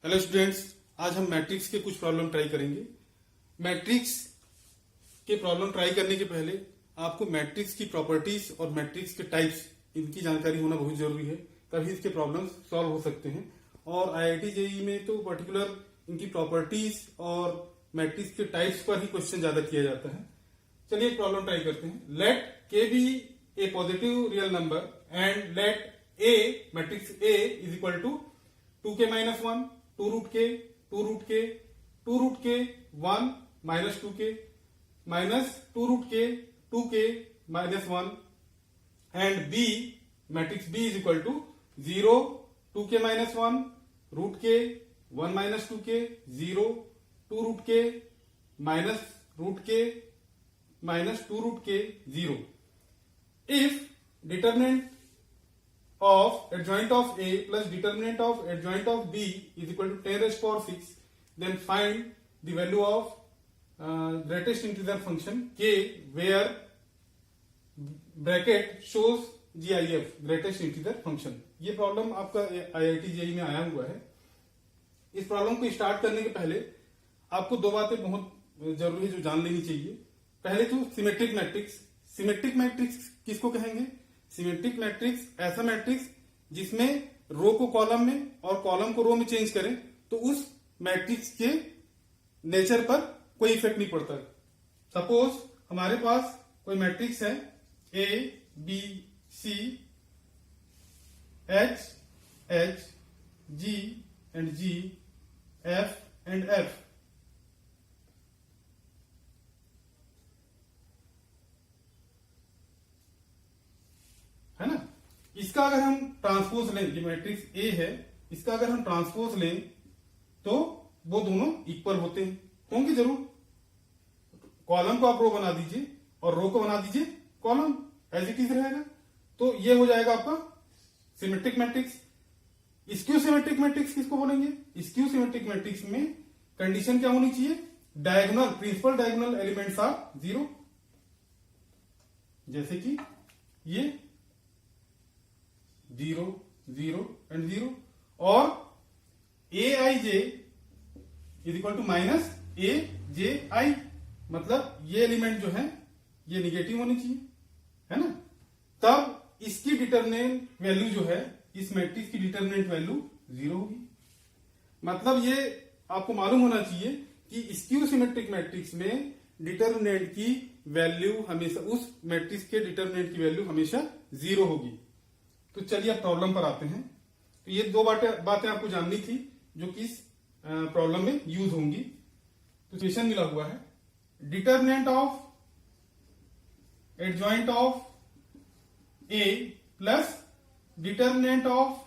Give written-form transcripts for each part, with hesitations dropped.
Hello students, आज हम matrix के कुछ प्रॉब्लम ट्राई करेंगे। मैट्रिक्स के प्रॉब्लम ट्राई करने के पहले आपको मैट्रिक्स की प्रॉपर्टीज और मैट्रिक्स के टाइप्स इनकी जानकारी होना बहुत जरूरी है, तभी इसके प्रॉब्लम्स सॉल्व हो सकते हैं। और आईआईटी जेईई में तो पर्टिकुलर इनकी प्रॉपर्टीज और मैट्रिक्स के टाइप्स पर ही क्वेश्चन ज्यादा किया जाता है। चलिए एक प्रॉब्लम ट्राई करते हैं। Let k be a positive real number and let a matrix A is equal to 2k minus 1, 2 root k 2 root k 2 root k 1 minus 2k minus 2 root k 2k minus 1 and B matrix B is equal to 0 2k minus 1 root k 1 minus 2k 0 2 root k minus root k minus 2 root k 0। If determinant of adjoint of A plus determinant of adjoint of B is equal to 10 raised to power 6, then find the value of greatest integer function k where bracket shows GIF greatest integer function। ये problem आपका IIT JEE में आया हुआ है। इस problem को start करने के पहले आपको दो बातें बहुत जरूरी है जो जान लेनी चाहिए। पहले तो सिमेट्रिक मैट्रिक्स। सिमेट्रिक मैट्रिक्स किसको कहेंगे? सिमेट्रिक मैट्रिक्स ऐसा मैट्रिक्स जिसमें रो को कॉलम में और कॉलम को रो में चेंज करें तो उस मैट्रिक्स के नेचर पर कोई इफेक्ट नहीं पड़ता। सपोज हमारे पास कोई मैट्रिक्स है A B C H H G and G F and F. है ना? इसका अगर हम ट्रांसपोज लें, ये मैट्रिक्स ए है, इसका अगर हम ट्रांसपोज लें तो वो दोनों इक्वल होते हैं, होंगे जरूर। कॉलम को आप रो बना दीजिए और रो को बना दीजिए कॉलम, एज इट इज रहेगा। तो ये हो जाएगा आपका symmetric matrix. Skew symmetric matrix किसको बोलेंगे? स्क्यू सिमेट्रिक मैट्रिक्स में कंडीशन क्या होनी चाहिए? Diagonal principal diagonal elements are 0, जैसे कि ये 0 0 एंड 0 और A I J is equal to minus A J I, मतलब ये एलिमेंट जो है ये निगेटिव होनी चाहिए, है ना? तब इसकी डिटरमिनेंट वैल्यू जो है, इस मैट्रिक्स की डिटरमिनेंट वैल्यू 0 होगी। मतलब ये आपको मालूम होना चाहिए कि स्क्यू सिमेट्रिक मैट्रिक्स में डिटरमिनेंट की वैल्यू हमेशा, उस मैट्रिक्स के डिटरमिनेंट की वैल्यू हमेशा 0 होगी। तो चलिए अब प्रॉब्लम पर आते हैं। तो ये दो बातें आपको जाननी थी जो कि इस प्रॉब्लम में यूज होंगी। तो क्वेश्चन मिला हुआ है determinant of adjoint of A plus determinant of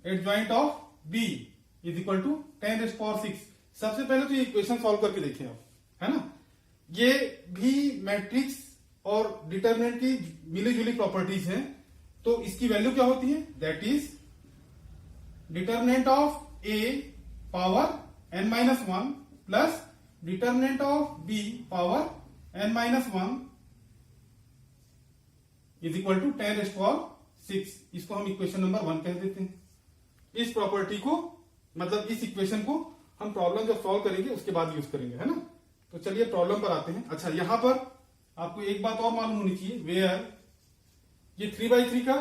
adjoint of B is equal to 10 raised to power 6। सबसे पहले तो ये इक्वेशन सॉल्व करके देखें आप, है ना? ये भी मैट्रिक्स और डिटरमिनेंट की मिली जुली प्रॉपर्टीज हैं। तो इसकी वैल्यू क्या होती है? That is determinant of A power n minus 1 plus determinant of B power n minus 1 is equal to 10 raised to power 6। इसको हम इक्वेशन नंबर 1 कह देते हैं। इस प्रॉपर्टी को, मतलब इस इक्वेशन को हम प्रॉब्लम जब सॉल्व करेंगे उसके बाद यूज करेंगे, है ना? तो चलिए प्रॉब्लम पर आते हैं। अच्छा, यहां पर आपको एक बात और मालूम होनी चाहिए, वेयर ये 3x3 का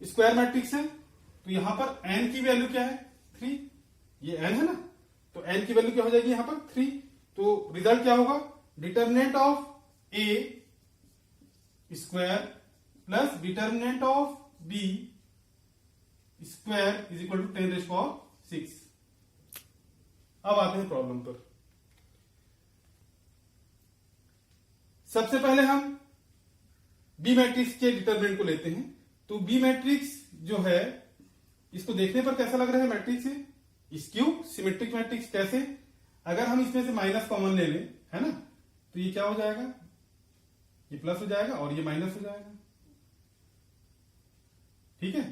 स्क्वायर मैट्रिक्स है, तो यहां पर n की वैल्यू क्या है? 3। ये n है ना, तो n की वैल्यू क्या हो जाएगी यहां पर? 3। तो रिजल्ट क्या होगा? Determinant of A square plus determinant of B square is equal to 10 raised to power 6। अब आते हैं प्रॉब्लम पर। सबसे पहले हम बी मैट्रिक्स के डिटरमिनेंट को लेते हैं। तो बी मैट्रिक्स जो है, इसको देखने पर कैसा लग रहा है? मैट्रिक्स है स्क्यू सिमेट्रिक मैट्रिक्स। कैसे? अगर हम इसमें से माइनस कॉमन ले लें, है ना, तो ये क्या हो जाएगा? ये प्लस हो जाएगा और ये माइनस हो जाएगा। ठीक है,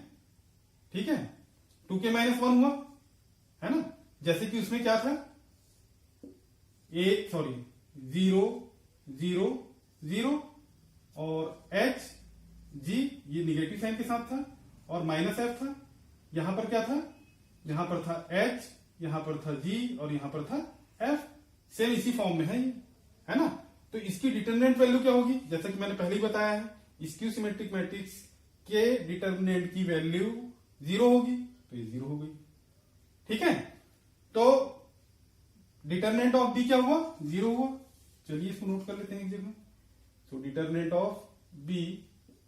ठीक है। 2k माइनस 1 हुआ, है ना? जैसे कि उसमें क्या था? 0 0 0 और h जी ये निगेटिव साइन के साथ था और माइनस एफ था। यहां पर क्या था, यहां पर था एच, यहां पर था जी और यहां पर था एफ। सेम इसी फॉर्म में है ये, है ना। तो इसकी डिटरमिनेंट वैल्यू क्या होगी, जैसा कि मैंने पहले ही बताया है, स्क्यू सिमेट्रिक मैट्रिक्स के डिटरमिनेंट की वैल्यू 0 होगी, तो ये 0 हो गई। ठीक है, तो डिटरमिनेंट ऑफ बी क्या हुआ, 0 हुआ। चलिए इसको नोट कर लेते हैं एक जगह। सो डिटरमिनेंट ऑफ बी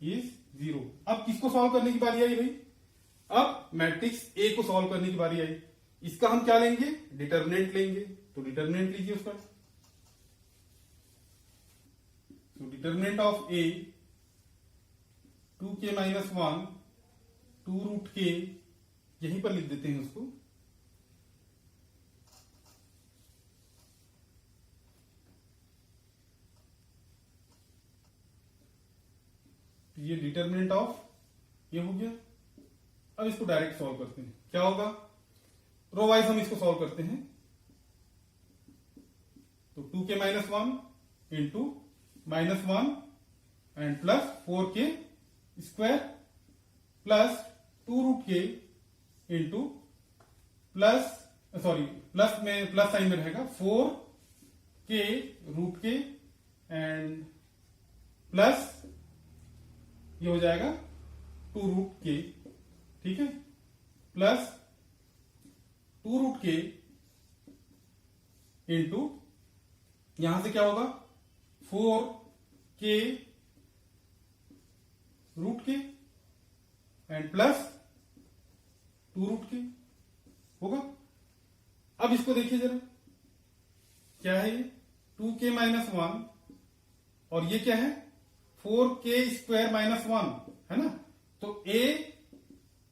इज 0। अब किसको सॉल्व करने की बारी आई भाई, अब मैट्रिक्स ए को सॉल्व करने की बारी आई। इसका हम क्या लेंगे, डिटरमिनेंट लेंगे। तो डिटरमिनेंट लीजिए उसका। So determinant of a 2k minus 1 2 root के, यहीं पर लिख देते हैं उसको। ये डिटरमिनेंट ऑफ ये हो गया। अब इसको डायरेक्ट सॉल्व करते हैं, क्या होगा, रो वाइज हम इसको सॉल्व करते हैं। तो 2k minus 1 into -1 and plus 4k square plus 2 root k into plus plus में प्लस साइन में रहेगा 4k रूट के एंड प्लस ये हो जाएगा 2 रूट के, ठीक है, प्लस 2 रूट के इंटू यहां से क्या होगा 4k रूट के एंड प्लस 2 रूट के होगा। अब इसको देखिए जरा, क्या है ये 2k माइनस 1 और ये क्या है 4k स्क्वायर माइनस 1, है ना। तो a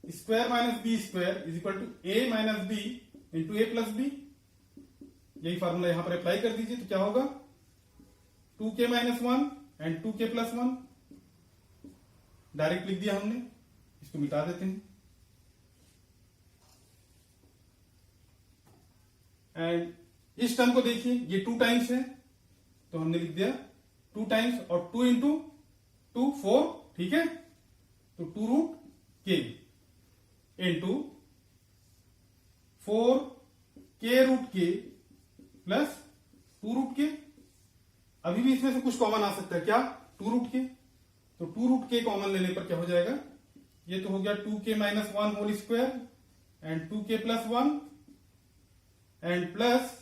square minus B square is equal to a minus B into A plus B. यही फॉर्मूला यहां पर अप्लाई कर दीजिए, तो क्या होगा 2k minus 1 and 2k plus 1। Direct लिख दिया हमने, इसको मिटा देते हैं। एंड इस टर्म को देखिए, ये 2 टाइम्स है, तो हमने लिख दिया 2 टाइम्स और 2 इंटू 2 4, ठीक है। तो 2 root k into 4k root के प्लस 2 रूट के। अभी भी इसमें से कुछ कॉमन आ सकता है, क्या 2 रूट के। तो 2 रूट के कॉमन लेने पर क्या हो जाएगा, ये तो हो गया 2k minus 1 whole square and 2k plus 1 and plus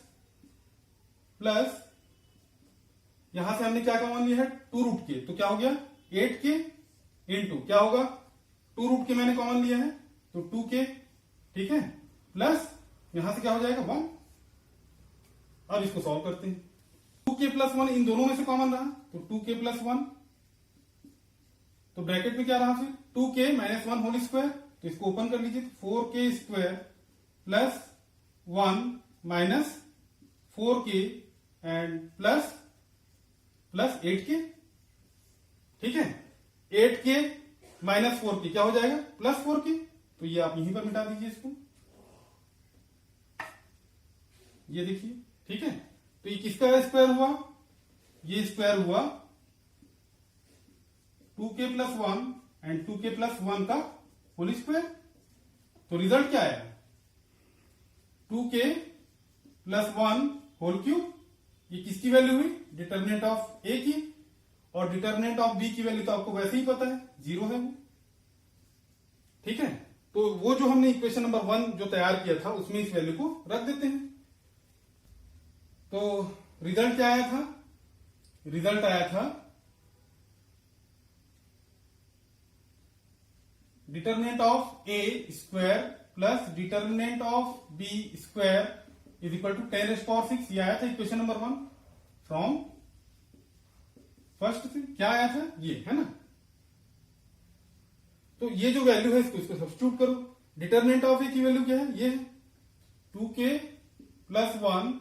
यहां से हमने क्या कॉमन लिया है 2 रूट के, तो क्या हो गया 8k इंटू क्या होगा 2 रूट के मैंने कॉमन लिया है तो 2k, ठीक है, प्लस यहां से क्या हो जाएगा 1। अब इसको सॉल्व करते हैं। 2k प्लस 1 इन दोनों में से कॉमन रहा, तो 2k प्लस 1, तो ब्रैकेट में क्या रहा फिर 2k माइनस 1 होल स्क्वायर, तो इसको ओपन कर लीजिए, 4k square plus 1 minus 4k and plus 8k, ठीक है। 8k माइनस 4k क्या हो जाएगा प्लस 4k, तो ये आप यहीं पर मिटा दीजिए इसको, ये देखिए, ठीक है। तो ये किसका स्क्वायर हुआ, ये स्क्वायर हुआ 2k plus 1 and 2k plus 1 का होल स्क्वायर। तो रिजल्ट क्या आया 2k प्लस 1 होल क्यूब। ये किसकी वैल्यू हुई, डिटरमिनेंट ऑफ ए की, और डिटरमिनेंट ऑफ बी की वैल्यू तो आपको वैसे ही पता है 0 है वो, ठीक है। तो वो जो हमने इक्वेशन नंबर 1 जो तैयार किया था उसमें इस वैल्यू को रख देते हैं। तो रिजल्ट क्या आया था, रिजल्ट आया था determinant of A square plus determinant of B square is equal to 10 raise power 6। ये आया था इक्वेशन नंबर 1 फ्रॉम फर्स्ट से, क्या आया था ये, है ना। तो ये जो वैल्यू है इसको सब्स्टिट्यूट करो। डिटरमिनेंट ऑफ ए की वैल्यू क्या है, ये है 2k plus 1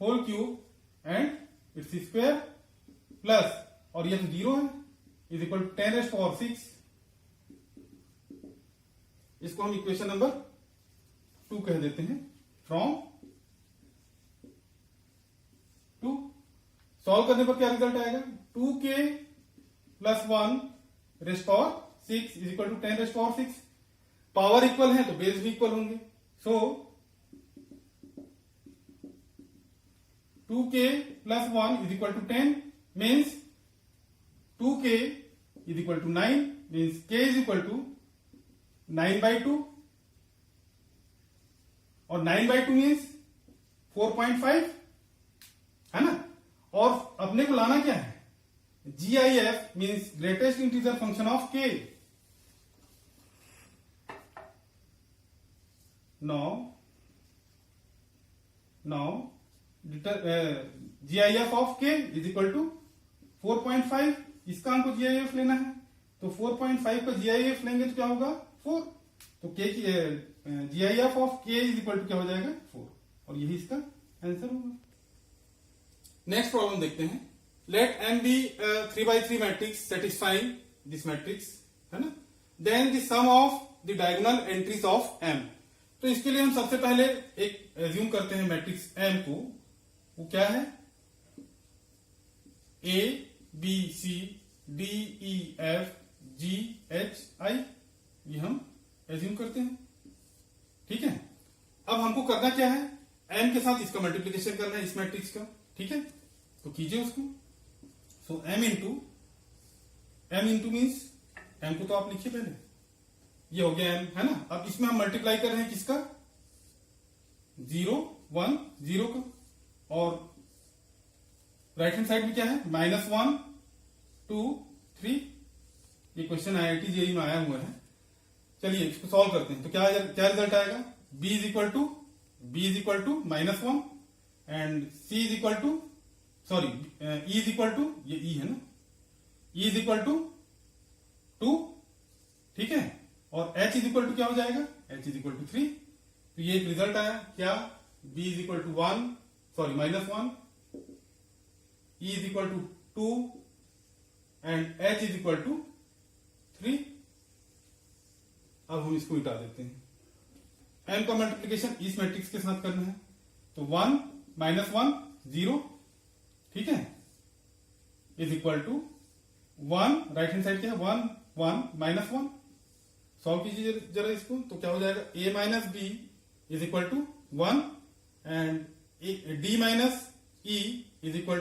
whole cube and its square plus, और ये तो 0 है, is equal to 10 raise power 6। इसको हम इक्वेशन नंबर 2 कह देते हैं फ्रॉम 2। सॉल्व करने पर क्या रिजल्ट आएगा 2k plus 1 raise power 6 is equal to 10 raised power 6। Power equal है तो बेस भी इक्वल होंगे। सो 2k plus 1 is equal to 10 means 2k is equal to 9 means k is equal to 9/2 और 9/2 means 4.5 है ना। और अपने को लाना क्या है, GIF means greatest integer function of k। now GIF of k is equal to 4.5। इसका हमको GIF लेना है तो 4.5 का GIF लेंगे तो क्या होगा 4। तो k की GIF of k is equal to क्या हो जाएगा 4 और यही इसका आंसर होगा। नेक्स्ट प्रॉब्लम देखते हैं। Let m be 3x3 matrix satisfying this matrix है ना, then the sum of the diagonal entries of m। तो इसके लिए हम सबसे पहले एक एज्यूम करते हैं मैट्रिक्स m को, वो क्या है A B C D E F G H I, ये हम एज्यूम करते हैं। ठीक है, अब हमको करना क्या है, m के साथ इसका मल्टीप्लीकेशन करना है इस मैट्रिक्स का। ठीक है, तो कीजिए उसको। सो m इंटू मीन्स m को तो आप लिखिए पहले, ये हो गया m है ना। अब इसमें हम मल्टीप्लाई कर रहे हैं किसका 0 1 0 का, और राइट हैंड साइड में क्या है -1 2 3। ये क्वेश्चन IIT JEE में आया हुआ है। चलिए इसको सॉल्व करते हैं। तो क्या रिजल्ट आएगा, b is equal to -1 and c is equal to sorry e is equal to, ये e है ना, e इज इक्वल टू 2। ठीक है, और h इज इक्वल टू क्या हो जाएगा h इज इक्वल टू 3। तो ये एक रिजल्ट आया क्या, b is equal to -1 e is equal to 2 and h is equal to 3। अब हम इसको मिटा देते हैं। m का मल्टीप्लीकेशन इस मैट्रिक्स के साथ करना है तो 1 -1 0। ठीक है, is equal to 1, right hand side क्या है 1 1 -1। सॉल्व कीजिए जरा इसको, तो क्या हो जाएगा a minus B is equal to 1 and d minus e is equal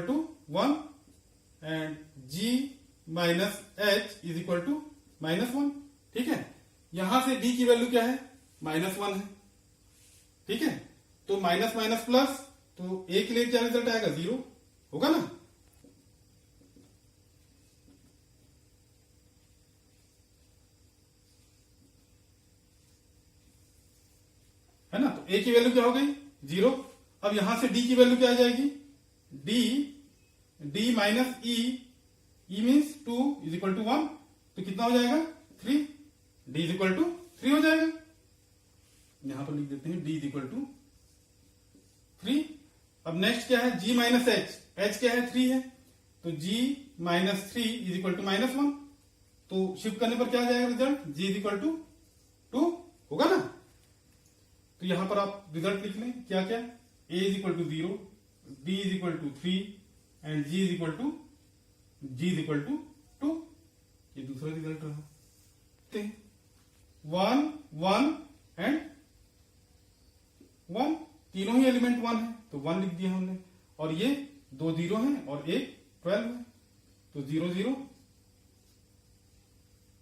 to 1 and g minus h is equal to -1। ठीक है, यहां से d की वैल्यू क्या है -1 है। ठीक है, तो माइनस माइनस प्लस, तो a के लिए क्या रिजल्ट आएगा 0 होगा ना। है ना, तो a की वैल्यू क्या हो गई 0। अब यहां से d की वैल्यू क्या आ जाएगी, d minus e means 2 is equal to 1। तो कितना हो जाएगा 3, d इज इक्वल टू 3 हो जाएगा। यहां पर लिख देते हैं d इज इक्वल टू 3। अब नेक्स्ट क्या है g माइनस h क्या है 3 है, तो g minus 3 is equal to -1। तो शिफ्ट करने पर क्या आ जाएगा result, g is equal to 2 होगा ना। तो यहां पर आप रिजल्ट लिख लें क्या क्या, a is equal to 0, d is equal to 3 and g is equal to 2। ये दूसरा रिजल्ट रहा। 1 1 एंड 1, तीनों ही एलिमेंट 1 है तो 1 लिख दिया हमने, और ये 2 0 हैं और एक 12 है तो 0 0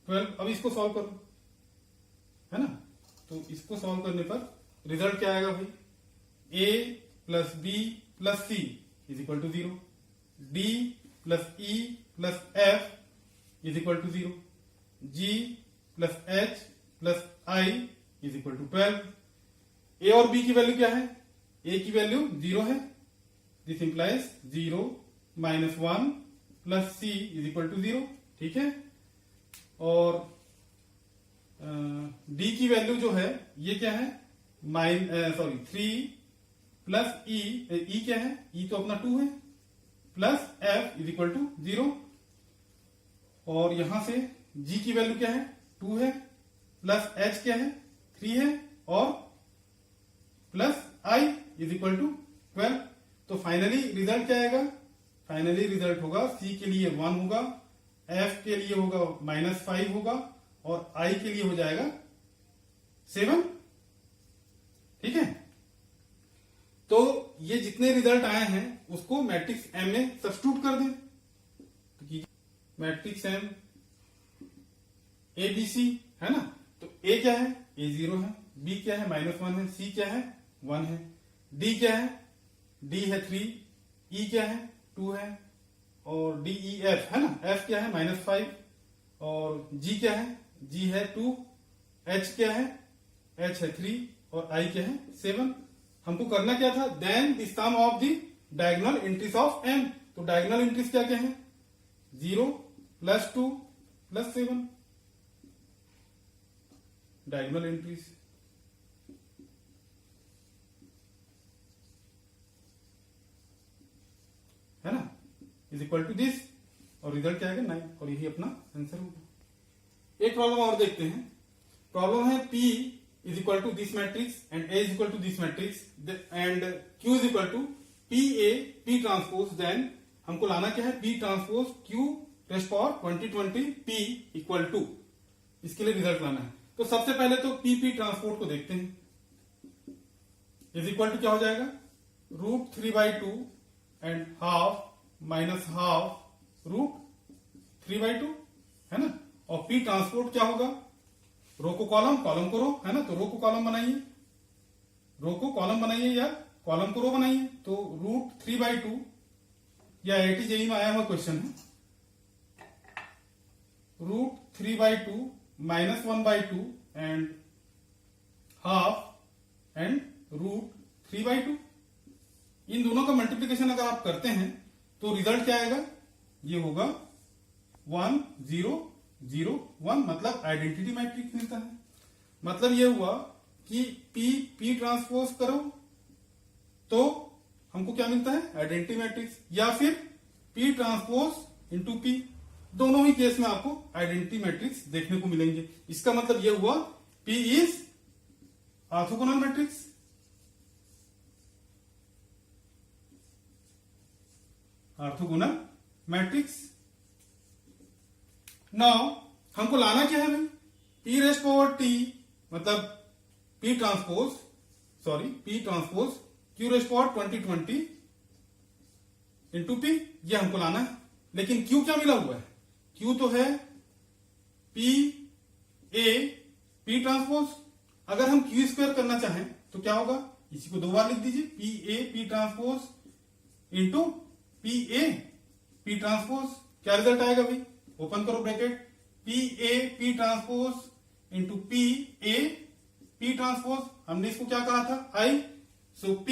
12। अब इसको सॉल्व करो है ना, तो इसको सॉल्व करने पर रिजल्ट क्या आएगा भाई, a plus b plus c is equal to 0, d plus e plus f is equal to 0, g plus h plus i is equal to 12। a और b की वैल्यू क्या है, a की वैल्यू 0 है, this implies 0 -1 plus c is equal to 0। ठीक है, और d की वैल्यू जो है ये क्या है 3 प्लस e क्या है, e तो अपना 2 है, plus f is equal to 0, और यहां से g की वैल्यू क्या है 2 है, प्लस h क्या है 3 है, और plus i is equal to 12। तो फाइनली रिजल्ट क्या आएगा, फाइनली रिजल्ट होगा c के लिए 1 होगा, एफ के लिए होगा -5 होगा और आई के लिए हो जाएगा 7। ठीक है, तो ये जितने रिजल्ट आए हैं उसको मैट्रिक्स एम में सब्स्टिट्यूट कर दें। तो matrix M A B C है ना, तो ए क्या है, ए 0 है, बी क्या है -1 है, सी क्या है 1 है, डी क्या है, डी है 3, ई क्या है 2 है, और डी ई एफ है ना, एफ क्या है -5, और जी क्या है, जी है 2, एच क्या है, एच है 3, और आई क्या है 7। हमको करना क्या था, then the sum of the diagonal entries of M. तो डायगोनल एंट्रीज क्या क्या है, 0 +2 +7 डायगोनल एंट्रीज। है ना, इज इक्वल टू दिस, और रिजल्ट क्या आएगा 9, और यही अपना आंसर होगा। एक प्रॉब्लम और देखते हैं। प्रॉब्लम है P is equal to this matrix and A is equal to this matrix and Q is equal to PA P transpose. देन हमको लाना क्या है, P transpose Q raised power 2020 P equal to, इसके लिए रिजल्ट लाना है। तो सबसे पहले तो P ट्रांसपोर्ट को देखते हैं। इज इक्वल टू क्या हो जाएगा, √3/2 एंड हाफ माइनस हाफ √3/2 है ना, और P ट्रांसपोर्ट क्या होगा, रो को कॉलम, कॉलम को रो, है ना, तो रो को कॉलम बनाइए, रो को कॉलम बनाइए या कॉलम को रो बनाइए। तो √3/2 या IIT जेईई में आया हुआ क्वेश्चन है, √3/2 -1/2 एंड हाफ एंड √3/2। इन दोनों का मल्टीप्लीकेशन अगर आप करते हैं तो रिजल्ट क्या आएगा, ये होगा 1 0 0 1, मतलब आइडेंटिटी मैट्रिक्स मिलता है। मतलब ये हुआ कि P ट्रांसपोज करो तो हमको क्या मिलता है, आइडेंटिटी मैट्रिक्स, या फिर P ट्रांसपोज इंटू P, दोनों ही केस में आपको आइडेंटिटी मैट्रिक्स देखने को मिलेंगे। इसका मतलब ये हुआ P is orthogonal matrix. Orthogonal matrix. Now हमको लाना क्या है भाई, P⁻T मतलब P transpose Q⁻2020 into P, ये हमको लाना है। लेकिन Q क्या मिला हुआ है, Q तो है P ट्रांसपोज। अगर हम Q² करना चाहें तो क्या होगा, इसी को 2 बार लिख दीजिए, P transpose into P transpose. क्या रिजल्ट आएगा भाई, ओपन करो bracket, P transpose into P transpose. हमने इसको क्या कहा था, I, so P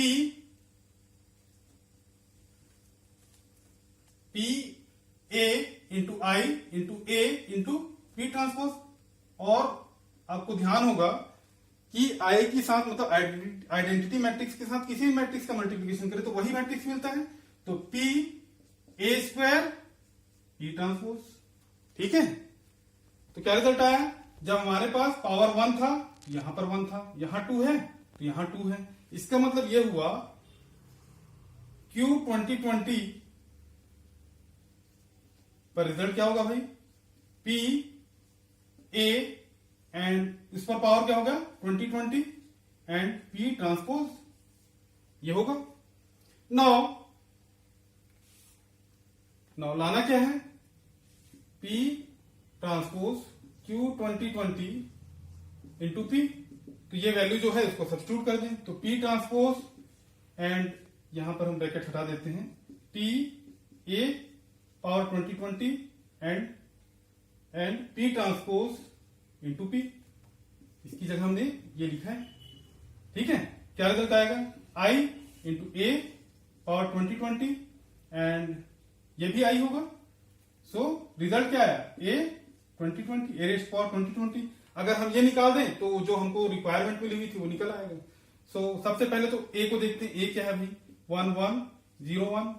into I into A into P transpose. और आपको ध्यान होगा कि I के साथ मतलब आइडेंटिटी मैट्रिक्स के साथ किसी भी मैट्रिक्स का मल्टीप्लिकेशन करें तो वही मैट्रिक्स मिलता है। तो P² P ट्रांसपोज। ठीक है, तो क्या रिजल्ट आया, जब हमारे पास पावर 1 था, यहां पर 1 था, यहां 2 है तो यहां 2 है। इसका मतलब यह हुआ Q2020 पर रिजल्ट क्या होगा भाई, PA एंड इस पर पावर क्या होगा 2020 एंड P ट्रांसपोज, ये होगा। नाउ लाना क्या है, P transpose Q2020 into P। तो ये वैल्यू जो है इसको सब्स्टिट्यूट कर दें, तो P ट्रांसपोज एंड यहां पर हम ब्रैकेट हटा देते हैं, TA power 2020 and P transpose into P। इसकी जगह हमने ये लिखा है। ठीक है, क्या रिजल्ट आएगा, I into A power 2020 and ये भी I होगा। सो रिजल्ट क्या आया, A⁻20 अगर हम ये निकाल दें तो जो हमको रिक्वायरमेंट मिली हुई थी वो निकल आएगा। सो सबसे पहले तो A को देखते हैं, A क्या है भाई 1 1 0 1,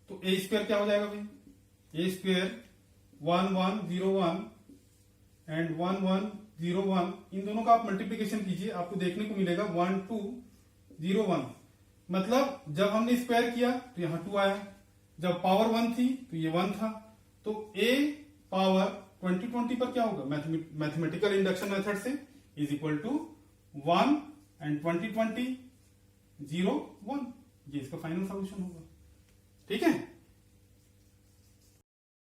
तो A² क्या हो जाएगा भाई, A² 1 1 0 1 एंड 1 1 0 1, इन दोनों का आप मल्टीप्लीकेशन कीजिए, आपको देखने को मिलेगा 1 2 0 1। मतलब जब हमने स्क्वायर किया तो यहां 2 आया, जब पावर 1 थी तो ये 1 था। तो A पावर 2020 पर क्या होगा, मैथमेटिकल इंडक्शन मेथड से इज इक्वल टू 1 एंड 2020 0 1, ये इसका फाइनल सॉल्यूशन होगा। ठीक है।